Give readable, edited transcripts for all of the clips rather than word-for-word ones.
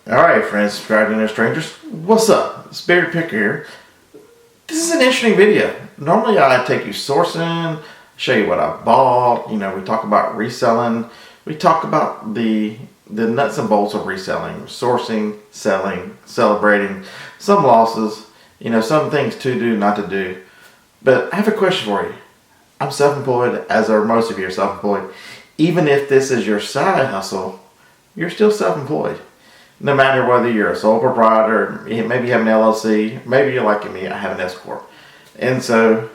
Alright friends, subscribing to strangers, what's up? It's Barry Picker here. This is an interesting video. Normally I take you sourcing, show you what I bought, we talk about reselling, we talk about the nuts and bolts of reselling, sourcing, selling, celebrating, some losses, some things to do, not to do. But I have a question for you. I'm self-employed, as are most of you are self-employed. Even if this is your side hustle, you're still self-employed. No matter whether you're a sole proprietor, maybe you have an LLC, maybe you're like me, I have an S Corp. And so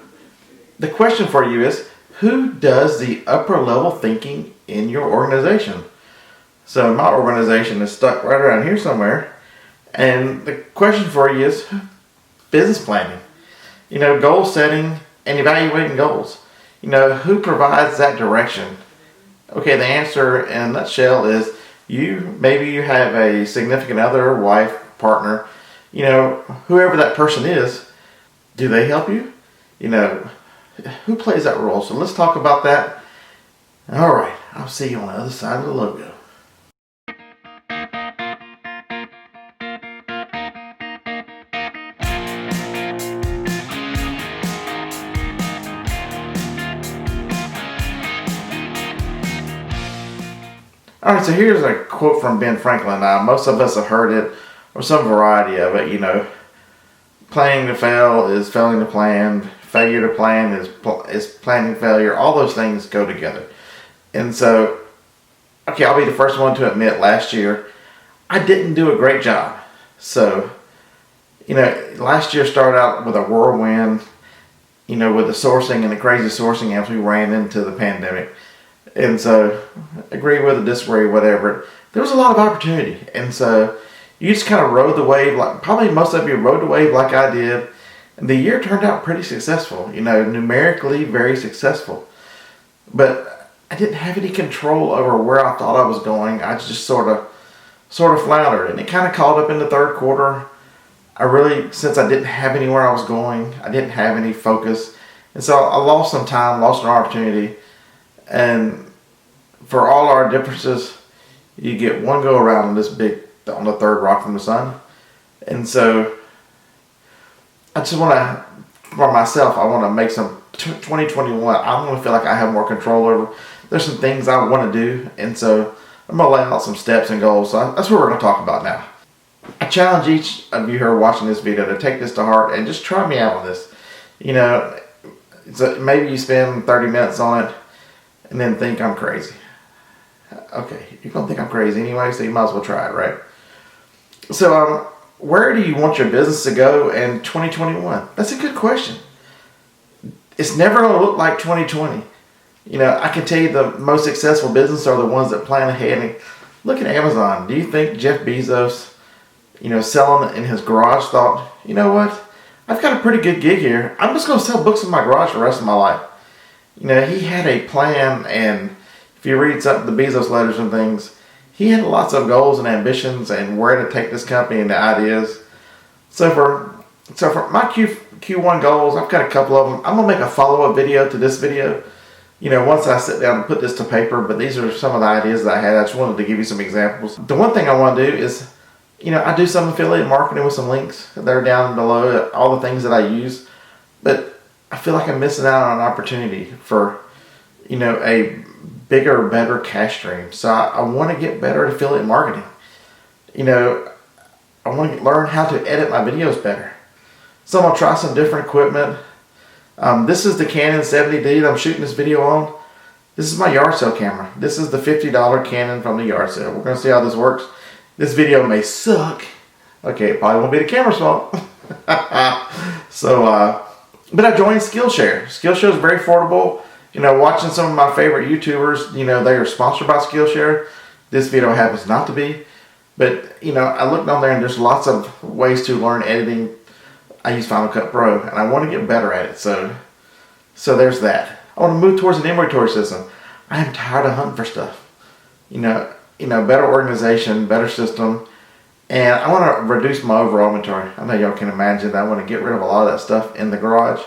the question for you is, who does the upper level thinking in your organization? So my organization is stuck right around here somewhere. And the question for you is business planning. Goal setting and evaluating goals. Who provides that direction? Okay, the answer in a nutshell is maybe you have a significant other, wife, partner, whoever that person is. Do they help you? Who plays that role? So let's talk about that. All right, I'll see you on the other side of the logo. Alright, so here's a quote from Ben Franklin. Most of us have heard it, or some variety of it. Planning to fail is failing to plan. Failure to plan is planning failure. All those things go together. And so, okay, I'll be the first one to admit last year, I didn't do a great job. So, last year started out with a whirlwind, with the sourcing and the crazy sourcing as we ran into the pandemic. And so, agree with it, disagree, whatever. There was a lot of opportunity. And so, you just kind of rode the wave, like probably most of you rode the wave like I did. And the year turned out pretty successful, numerically very successful. But I didn't have any control over where I thought I was going. I just sort of floundered. And it kind of caught up in the third quarter. Since I didn't have anywhere I was going, I didn't have any focus. And so I lost some time, lost an opportunity. And for all our differences, you get one go around on the third rock from the sun. And so I just want to, for myself, I want to make some 2021. I want to feel like I have more control over. There's some things I want to do. And so I'm going to lay out some steps and goals. So that's what we're going to talk about now. I challenge each of you who are watching this video to take this to heart and just try me out on this. So maybe you spend 30 minutes on it and then think I'm crazy. Okay, you're going to think I'm crazy anyway, so you might as well try it, right? So, where do you want your business to go in 2021? That's a good question. It's never going to look like 2020. I can tell you the most successful businesses are the ones that plan ahead. And look at Amazon. Do you think Jeff Bezos, selling in his garage thought, you know what? I've got a pretty good gig here. I'm just going to sell books in my garage for the rest of my life. He had a plan, and if you read some of the Bezos letters and things, he had lots of goals and ambitions and where to take this company and the ideas. So for my Q1 goals, I've got a couple of them. I'm going to make a follow-up video to this video, once I sit down and put this to paper, but these are some of the ideas that I had. I just wanted to give you some examples. The one thing I want to do is, I do some affiliate marketing with some links. They're down below, all the things that I use, but I feel like I'm missing out on an opportunity for, a bigger, better cash stream. So I want to get better at affiliate marketing. I want to learn how to edit my videos better. So I'm going to try some different equipment. This is the Canon 70D that I'm shooting this video on. This is my yard sale camera. This is the $50 Canon from the yard sale. We're going to see how this works. This video may suck. Okay, it probably won't be the camera's fault. But I joined Skillshare. Skillshare is very affordable. Watching some of my favorite YouTubers, they are sponsored by Skillshare. This video happens not to be. But, I looked on there and there's lots of ways to learn editing. I use Final Cut Pro and I want to get better at it. So there's that. I want to move towards an inventory system. I am tired of hunting for stuff. Better organization, better system. And I want to reduce my overall inventory. I know y'all can imagine that I want to get rid of a lot of that stuff in the garage.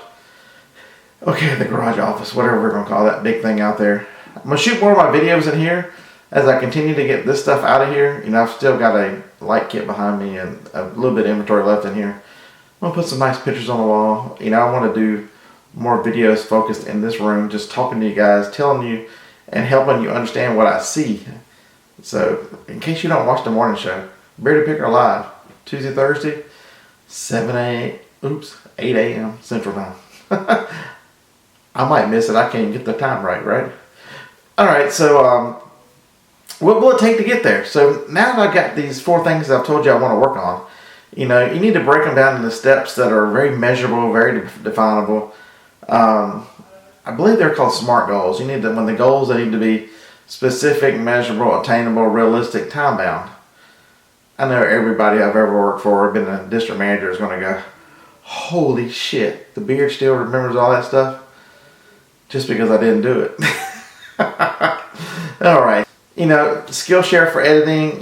Okay, the garage office, whatever we're going to call that big thing out there. I'm going to shoot more of my videos in here. as I continue to get this stuff out of here, I've still got a light kit behind me and a little bit of inventory left in here. I'm going to put some nice pictures on the wall. I want to do more videos focused in this room, just talking to you guys, telling you and helping you understand what I see. So, in case you don't watch the morning show, Bearded Picker Live, Tuesday, Thursday, 8 a.m. Central Time. I might miss it. I can't get the time right? Alright, so what will it take to get there? So now that I've got these 4 things that I've told you I want to work on, you need to break them down into steps that are very measurable, very definable. I believe they're called SMART goals. When the goals, they need to be specific, measurable, attainable, realistic, time-bound. I know everybody I've ever worked for, been a district manager, is going to go, holy shit, the beard still remembers all that stuff? Just because I didn't do it. Alright. Skillshare for editing,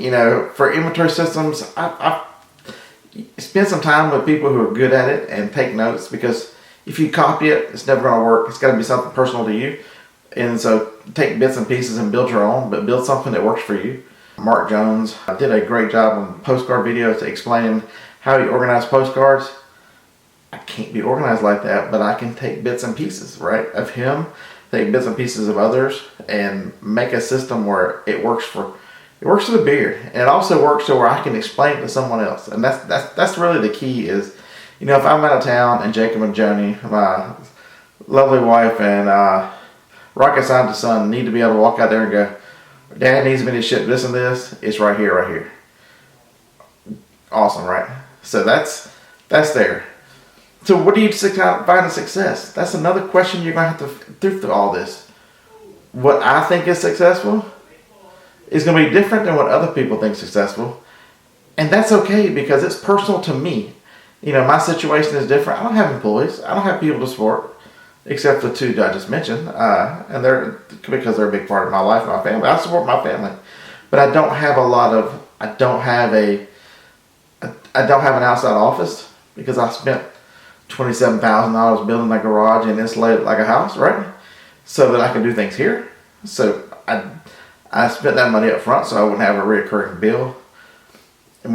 for inventory systems. I spend some time with people who are good at it and take notes, because if you copy it, it's never going to work. It's got to be something personal to you. And so take bits and pieces and build your own, but build something that works for you. Mark Jones did a great job on postcard videos explaining how he organized postcards. I can't be organized like that, but I can take bits and pieces, right, of him, take bits and pieces of others, and make a system where it works for the beard, and it also works so where I can explain it to someone else. And that's really the key. Is if I'm out of town and Jacob and Joni, my lovely wife, and rocket scientist son need to be able to walk out there and go, Dad needs me to ship this and this, it's right here. Awesome, right? So that's there. So what do you find a success? That's another question you're going to have to through all this. What I think is successful is going to be different than what other people think successful. And that's okay, because it's personal to me. My situation is different. I don't have employees. I don't have people to support, except the 2 that I just mentioned. And they're because they're a big part of my life and my family. I support my family. But I don't have I don't have an outside office, because I spent $27,000 building my garage and insulated like a house, right? So that I can do things here. So I spent that money up front so I wouldn't have a recurring bill. And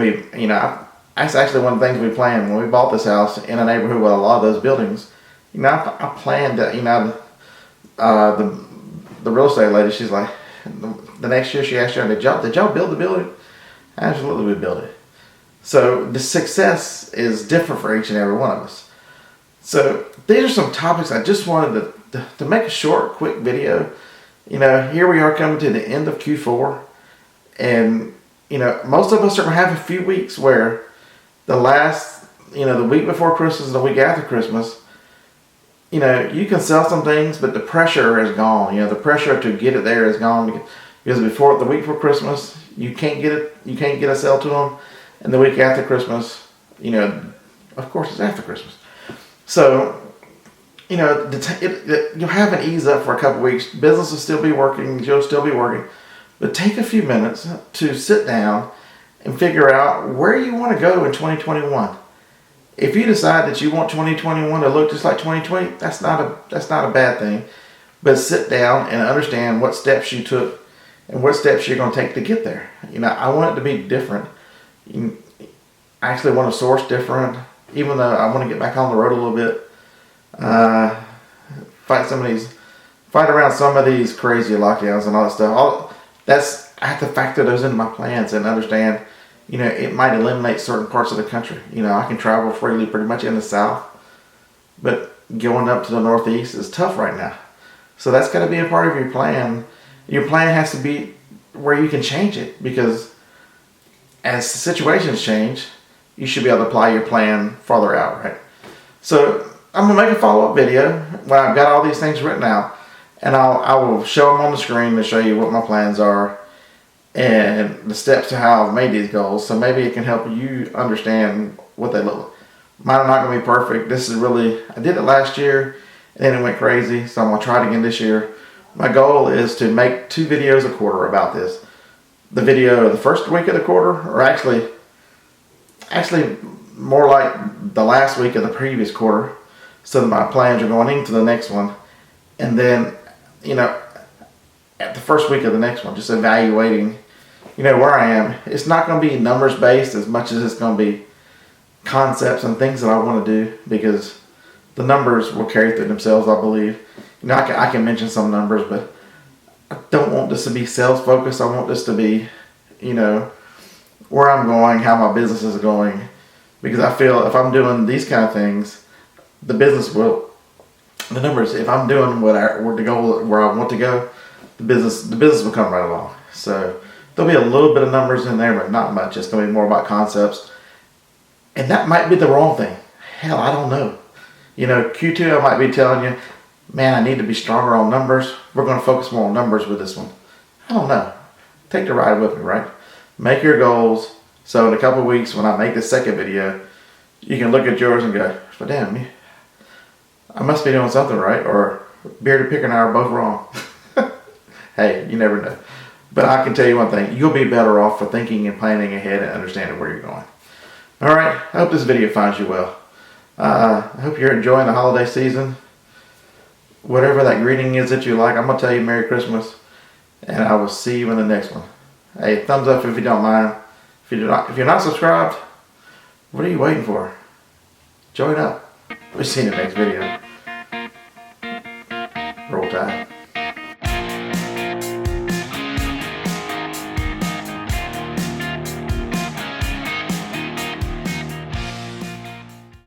that's actually one of the things we planned when we bought this house in a neighborhood with a lot of those buildings. I planned that, the real estate lady, she's like, the next year she asked her, did y'all build the building? Absolutely, we built it. So the success is different for each and every one of us. So these are some topics I just wanted to make a short, quick video. Here we are coming to the end of Q4. And, most of us are going to have a few weeks where the week before Christmas and the week after Christmas, you can sell some things, but the pressure is gone. The pressure to get it there is gone, because the week before Christmas, you can't get a sale to them. And the week after Christmas, of course it's after Christmas. So, you'll have an ease up for a couple weeks. Business will still be working. You'll still be working. But take a few minutes to sit down and figure out where you want to go in 2021. If you decide that you want 2021 to look just like 2020, that's not a bad thing. But sit down and understand what steps you took and what steps you're going to take to get there. I want it to be different. I actually want to source different, even though I want to get back on the road a little bit. Fight around some of these crazy lockdowns and all that stuff. I have to factor those into my plans and understand, it might eliminate certain parts of the country. I can travel freely pretty much in the South, but going up to the Northeast is tough right now. So that's got to be a part of your plan. Your plan has to be where you can change it, because as situations change, you should be able to apply your plan farther out, right? So I'm going to make a follow-up video when I've got all these things written out, and I will show them on the screen to show you what my plans are and the steps to how I've made these goals. So maybe it can help you understand what they look like. Mine are not going to be perfect. I did it last year, and then it went crazy, so I'm going to try it again this year. My goal is to make 2 videos a quarter about this. The video of the first week of the quarter, or actually more like the last week of the previous quarter, so that my plans are going into the next one. And then, at the first week of the next one, just evaluating, where I am. It's not going to be numbers based as much as it's going to be concepts and things that I want to do, because the numbers will carry through themselves, I believe. I can mention some numbers, but I don't want this to be sales focused. I want this to be, where I'm going, how my business is going, because I feel if I'm doing these kind of things, the numbers, if I'm doing where I want to go, the business will come right along. So there'll be a little bit of numbers in there, but not much. It's going to be more about concepts. And that might be the wrong thing. Hell, I don't know. Q2, I might be telling you, man, I need to be stronger on numbers. We're going to focus more on numbers with this one. I don't know. Take the ride with me, right? Make your goals. So in a couple of weeks, when I make the second video, you can look at yours and go, but damn, I must be doing something right, or Bearded Picker and I are both wrong. Hey, you never know. But I can tell you one thing, you'll be better off for thinking and planning ahead and understanding where you're going. All right, I hope this video finds you well. I hope you're enjoying the holiday season. Whatever that greeting is that you like, I'm going to tell you Merry Christmas, and I will see you in the next one. Hey, thumbs up if you don't mind. If you're not subscribed, what are you waiting for? Join up. We'll see you in the next video. Roll Tide.